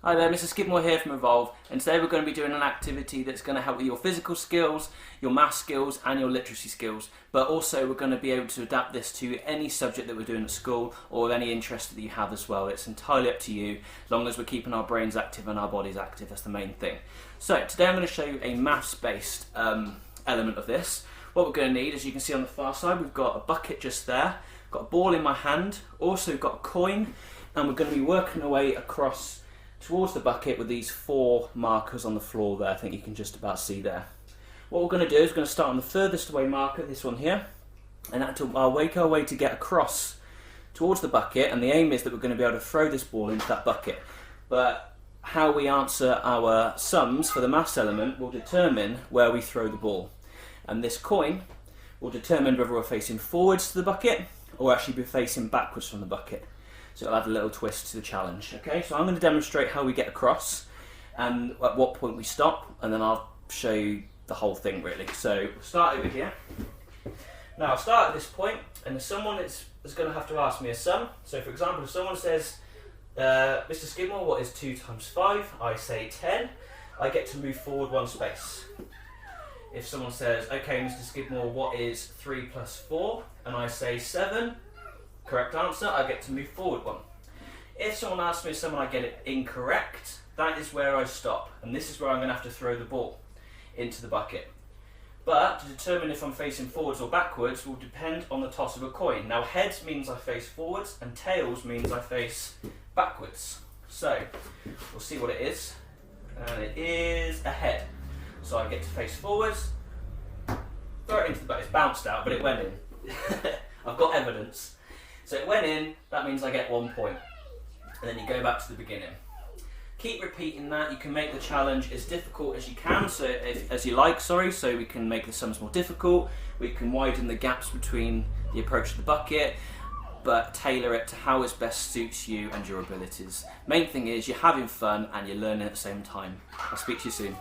Hi there, Mr. Skidmore here from Evolve, and today we're going to be doing an activity that's going to help with your physical skills, your maths skills and your literacy skills, but also we're going to be able to adapt this to any subject that we're doing at school or any interest that you have as well. It's entirely up to you, as long as we're keeping our brains active and our bodies active. That's the main thing. So today I'm going to show you a maths based element of this. What we're going to need, as you can see on the far side, we've got a bucket just there, got a ball in my hand, also got a coin, and we're going to be working our way across towards the bucket with these 4 markers on the floor there. I think you can just about see there. What we're going to do is we're going to start on the furthest away marker, this one here, and I'll make our way to get across towards the bucket, and the aim is that we're going to be able to throw this ball into that bucket. But how we answer our sums for the maths element will determine where we throw the ball. And this coin will determine whether we're facing forwards to the bucket or actually be facing backwards from the bucket. So it'll add a little twist to the challenge. Okay, so I'm going to demonstrate how we get across and at what point we stop, and then I'll show you the whole thing really. So we'll start over here. Now I'll start at this point, and someone is going to have to ask me a sum. So for example, if someone says, Mr. Skidmore, what is 2 times 5? I say 10. I get to move forward 1 space. If someone says, okay, Mr. Skidmore, what is 3 plus 4? And I say 7. Correct answer, I get to move forward 1. If someone asks me something I get it incorrect, that is where I stop, and this is where I'm going to have to throw the ball into the bucket. But to determine if I'm facing forwards or backwards will depend on the toss of a coin. Now heads means I face forwards and tails means I face backwards. So we'll see what it is, and it is a head. So I get to face forwards, throw it into the bucket. It's bounced out, but it went in. I've got evidence. So it went in, that means I get 1 point. And then you go back to the beginning. Keep repeating that. You can make the challenge as difficult as you can, so so we can make the sums more difficult. We can widen the gaps between the approach to the bucket, but tailor it to how it best suits you and your abilities. Main thing is you're having fun and you're learning at the same time. I'll speak to you soon.